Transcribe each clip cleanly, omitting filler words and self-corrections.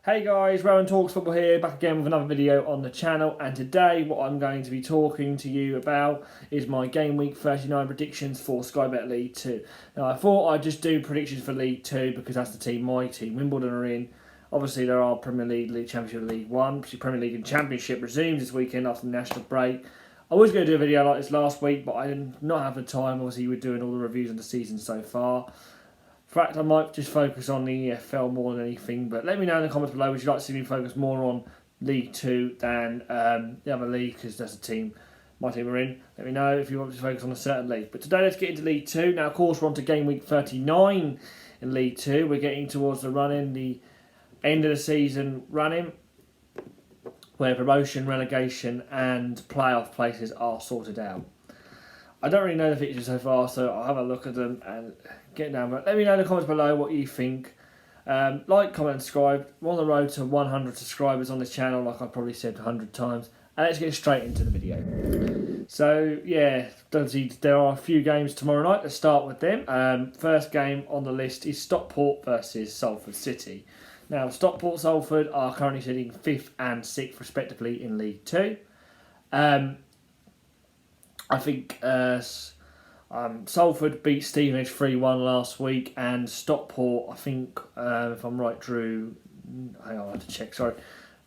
Hey guys, Rowan Talks Football here, back again with another video on the channel, and today what I'm going to be talking to you about is my Game Week 39 predictions for Sky Bet League 2. Now I thought I'd just do predictions for League 2 because that's the team my team, Wimbledon, are in. Obviously there are Premier League, League Championship, League 1, Premier League and Championship resumes this weekend after the national break. I was going to do a video like this last week, but I did not have the time. Obviously we're doing all the reviews of the season so far. In fact, I might just focus on the EFL more than anything, but let me know in the comments below, would you like to see me focus more on League 2 than the other league, because that's a team my team are in. Let me know if you want to focus on a certain league. But today let's get into League 2. Now, of course, we're on to Game Week 39 in League 2. We're getting towards the run-in, the end of the season run-in, where promotion, relegation and playoff places are sorted out. I don't really know the fixtures so far, so I'll have a look at them and get down. But let me know in the comments below what you think. Like, comment, and subscribe. We're on the road to 100 subscribers on this channel, like I've probably said 100 times. And let's get straight into the video. So, yeah, there are a few games tomorrow night. Let's start with them. First game on the list is Stockport versus Salford City. Now, Stockport Salford are currently sitting 5th and 6th, respectively, in League 2. I think Salford beat Stevenage 3-1 last week, and Stockport, I think, if I'm right, drew. Hang on, I have to check. Sorry,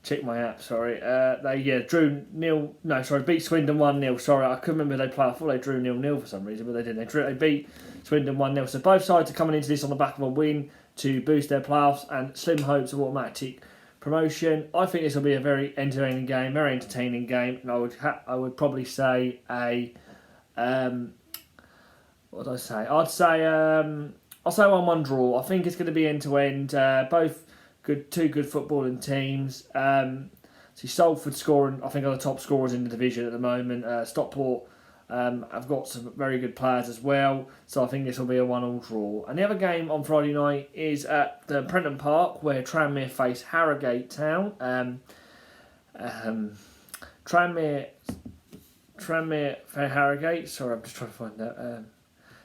check my app. Sorry, beat Swindon 1-0. Sorry, I couldn't remember they played. I thought they drew 0-0 for some reason, but they didn't. They beat Swindon 1-0. So both sides are coming into this on the back of a win to boost their playoffs and slim hopes of automatic promotion. I think this will be a very entertaining game, very entertaining game, and I would probably say a what would I say? I'll say 1-1 draw. I think it's going to be end to end. Both two good footballing teams. See Salford scoring, I think, are the top scorers in the division at the moment. Stockport have got some very good players as well, so I think this will be a 1-1 draw. And the other game on Friday night is at the Prenton Park, where Tranmere face Harrogate Town. Tranmere for Harrogate. Sorry, I'm just trying to find that.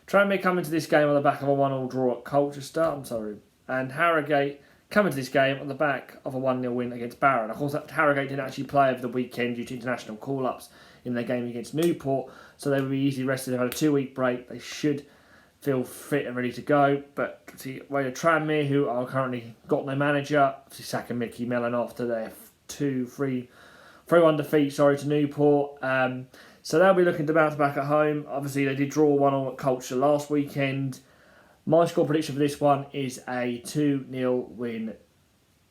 Tranmere come into this game on the back of a 1-1 draw at Colchester. I'm sorry, and Harrogate come into this game on the back of a 1-0 win against Barrow. And of course, Harrogate didn't actually play over the weekend due to international call-ups in their game against Newport, so they will be easily rested. They've had a 2-week break. They should feel fit and ready to go. But see, where Tranmere, who are currently got no manager, obviously sacking Mickey Mellon after their 3-1 defeat, to Newport. So they'll be looking to bounce back at home. Obviously, they did draw 1-1 at Colchester last weekend. My score prediction for this one is a 2-0 win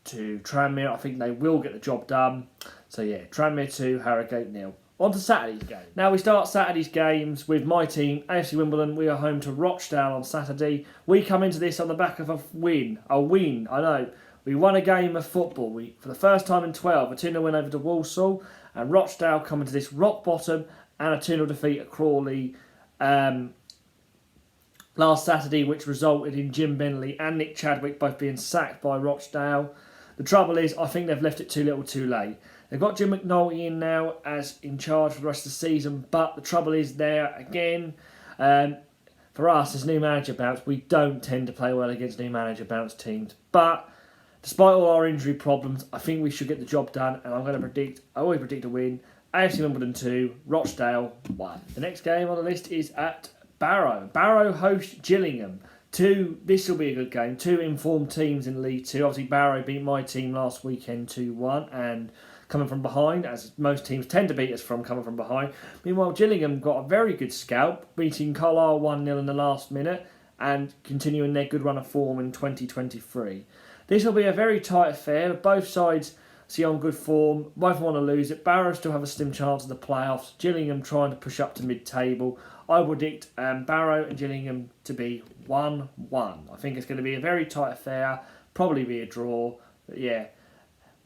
to Tranmere. I think they will get the job done. So yeah, Tranmere 2, Harrogate 0. On to Saturday's game. Now we start Saturday's games with my team, AFC Wimbledon. We are home to Rochdale on Saturday. We come into this on the back of a win, I know. We won a game of football. For the first time in 12, a 2-0 win over to Walsall. And Rochdale come into this rock bottom and a 2-0 defeat at Crawley last Saturday, which resulted in Jim Bentley and Nick Chadwick both being sacked by Rochdale. The trouble is, I think they've left it too little too late. They've got Jim McNulty in now as in charge for the rest of the season, but the trouble is there again. For us, as new manager bounce, we don't tend to play well against new manager bounce teams. But despite all our injury problems, I think we should get the job done, and I always predict a win. AFC Wimbledon 2, Rochdale 1. The next game on the list is at Barrow. Barrow host Gillingham. This will be a good game. Two informed teams in League 2. Obviously, Barrow beat my team last weekend 2-1 and coming from behind, as most teams tend to beat us from coming from behind. Meanwhile, Gillingham got a very good scalp, beating Carlisle 1-0 in the last minute and continuing their good run of form in 2023. This will be a very tight affair. Both sides see on good form. Both want to lose it. Barrow still have a slim chance of the playoffs. Gillingham trying to push up to mid-table. I would predict Barrow and Gillingham to be 1-1. I think it's going to be a very tight affair. Probably be a draw. But yeah,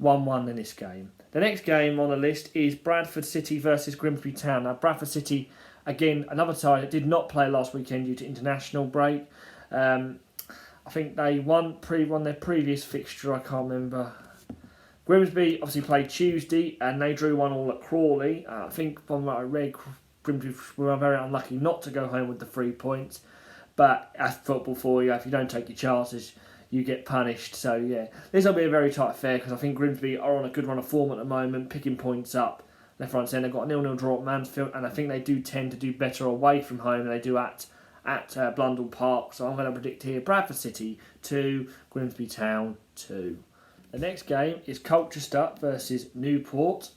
1-1 in this game. The next game on the list is Bradford City versus Grimsby Town. Now, Bradford City, again, another side that did not play last weekend due to international break. I think they won their previous fixture. I can't remember. Grimsby obviously played Tuesday and they drew 1-1 at Crawley. I think from what I read, Grimsby were very unlucky not to go home with the 3 points. But that's football for you. If you don't take your chances, you get punished. So yeah, this will be a very tight affair because I think Grimsby are on a good run of form at the moment, picking points up left, right and centre. They've got a 0-0 draw at Mansfield, and I think they do tend to do better away from home than they do at Blundell Park. So I'm going to predict here Bradford City 2, Grimsby Town 2. The next game is Colchester versus Newport.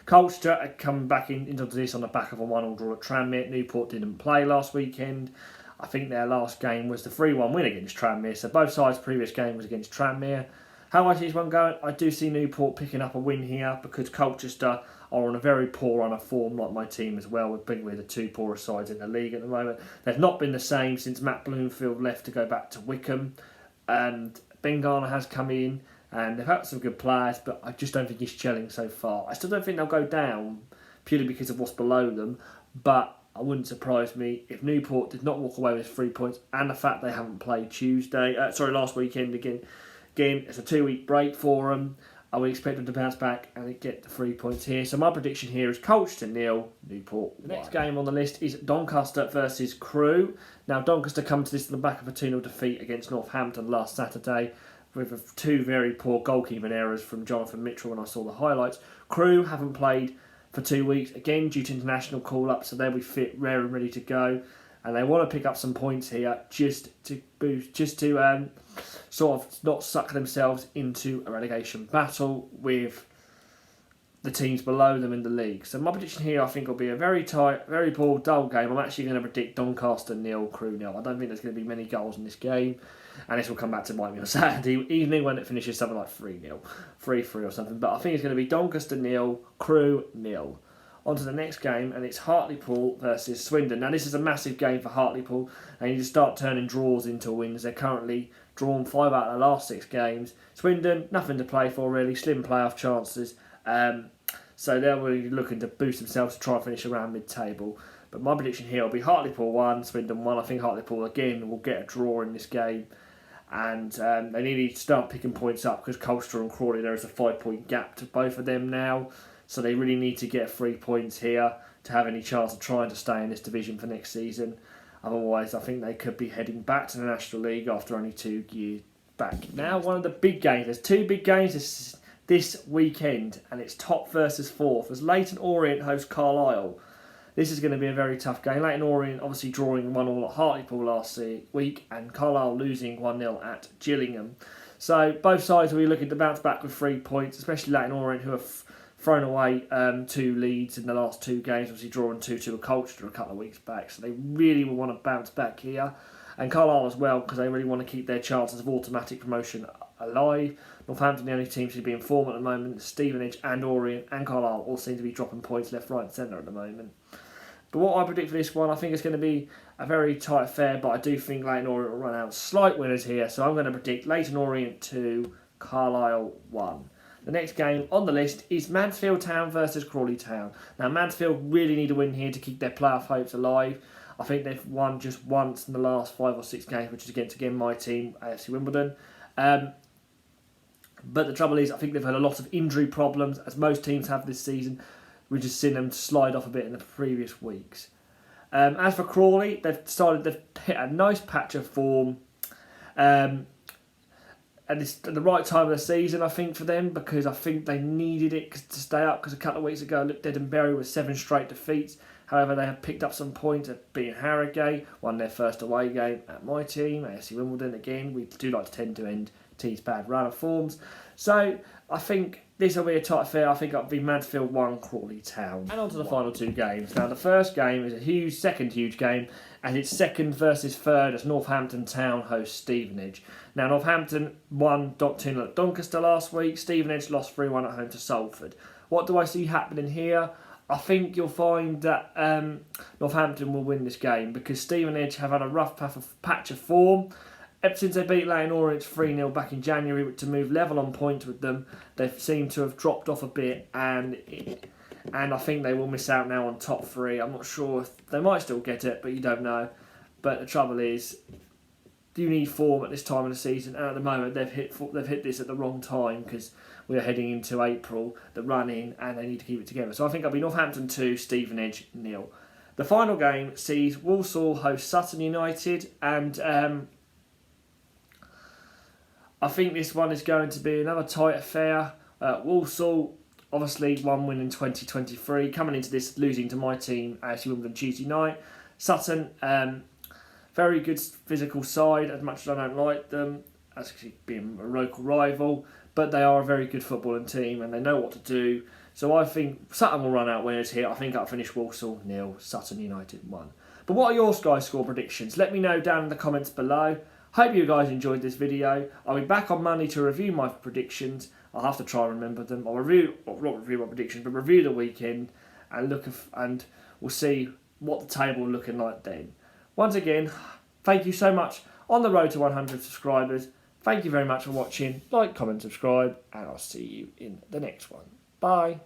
Colchester are coming back into this on the back of a 1-1 draw at Tranmere. Newport didn't play last weekend. I think their last game was the 3-1 win against Tranmere. So both sides' previous game was against Tranmere. How I see this one going? I do see Newport picking up a win here because Colchester are on a very poor run of form, like my team as well. We're the two poorest sides in the league at the moment. They've not been the same since Matt Bloomfield left to go back to Wickham. And Ben Garner has come in. And they've had some good players, but I just don't think he's gelling so far. I still don't think they'll go down purely because of what's below them, but it wouldn't surprise me if Newport did not walk away with 3 points, and the fact they haven't played last weekend again. Again, it's a 2-week break for them. I would expect them to bounce back and get the 3 points here. So my prediction here is Colchester 0, Newport 1. The next game on the list is Doncaster versus Crewe. Now Doncaster come to this on the back of a 2-0 defeat against Northampton last Saturday, with two very poor goalkeeping errors from Jonathan Mitchell when I saw the highlights. Crewe haven't played for 2 weeks, again due to international call-up, so they'll be fit, rare and ready to go. And they want to pick up some points here just to sort of not suck themselves into a relegation battle with the teams below them in the league. So my prediction here, I think, will be a very tight, very poor, dull game. I'm actually going to predict Doncaster 0, Crewe 0. I don't think there's going to be many goals in this game. And this will come back to bite me on Saturday evening when it finishes something like 3-0, 3-3 or something. But I think it's going to be Doncaster 0, Crewe 0. On to the next game, and it's Hartlepool versus Swindon. Now, this is a massive game for Hartlepool. They need to start turning draws into wins. They're currently drawn 5 out of the last 6 games. Swindon, nothing to play for, really. Slim playoff chances. So they're really looking to boost themselves to try and finish around mid-table. But my prediction here will be Hartlepool 1, Swindon 1. I think Hartlepool, again, will get a draw in this game. And they need to start picking points up because Colchester and Crawley, there is a 5-point gap to both of them now. So they really need to get 3 points here to have any chance of trying to stay in this division for next season. Otherwise, I think they could be heading back to the National League after only 2 years back. Now, one of the big games. There's 2 big games this weekend, and it's top versus 4th. As Leyton Orient hosts Carlisle. This is going to be a very tough game. Leyton Orient obviously drawing 1-1 at Hartlepool last week, and Carlisle losing 1-0 at Gillingham. So both sides will be looking to bounce back with 3 points, especially Leyton Orient, who have thrown away 2 leads in the last 2 games, obviously drawing 2-2 with Colchester a couple of weeks back. So they really will want to bounce back here. And Carlisle as well, because they really want to keep their chances of automatic promotion alive. Northampton, the only team to be in form at the moment. Stevenage and Orient and Carlisle all seem to be dropping points left, right and centre at the moment. But what I predict for this one, I think it's going to be a very tight affair, but I do think Leyton Orient will run out slight winners here. So I'm going to predict Leyton Orient 2, Carlisle 1. The next game on the list is Mansfield Town versus Crawley Town. Now, Mansfield really need a win here to keep their playoff hopes alive. I think they've won just once in the last 5 or 6 games, which is against, again, my team, AFC Wimbledon. But the trouble is, I think they've had a lot of injury problems, as most teams have this season. We've just seen them slide off a bit in the previous weeks. As for Crawley, they've hit a nice patch of form. And it's at the right time of the season, I think, for them, because I think they needed it to stay up, because a couple of weeks ago, looked dead and buried with 7 straight defeats. However, they have picked up some points at beating Harrogate, won their first away game at my team, AFC Wimbledon. Again, we do like to tend to end teams' bad run of forms. So I think this will be a tight affair. I think it'll be Mansfield 1, Crawley Town. And on to the final 2 games. Now, the first game is a second huge game, and it's 2nd versus 3rd as Northampton Town hosts Stevenage. Now, Northampton won 2-0 at Doncaster last week. Stevenage lost 3-1 at home to Salford. What do I see happening here? I think you'll find that Northampton will win this game because Stevenage have had a rough patch of form. Ever since they beat Leyton Orient 3-0 back in January to move level on points with them, they seem to have dropped off a bit, and I think they will miss out now on top 3. I'm not sure if they might still get it, but you don't know. But the trouble is, you need form at this time of the season, and at the moment they've hit this at the wrong time because we are heading into April, the run-in, and they need to keep it together. So I think I'll be Northampton 2, Stevenage 0. The final game sees Walsall host Sutton United, and I think this one is going to be another tight affair. Walsall, obviously, one win in 2023. Coming into this, losing to my team, AFC Wimbledon Tuesday night. Sutton, very good physical side, as much as I don't like them, as being a local rival. But they are a very good footballing team and they know what to do. So I think Sutton will run out winners here. I think I'll finish Walsall 0, Sutton United 1. But what are your Sky Score predictions? Let me know down in the comments below. Hope you guys enjoyed this video. I'll be back on Monday to review my predictions. I'll have to try and remember them. I'll review my predictions, but review the weekend and we'll see what the table is looking like then. Once again, thank you so much on the road to 100 subscribers. Thank you very much for watching. Like, comment, subscribe, and I'll see you in the next one. Bye.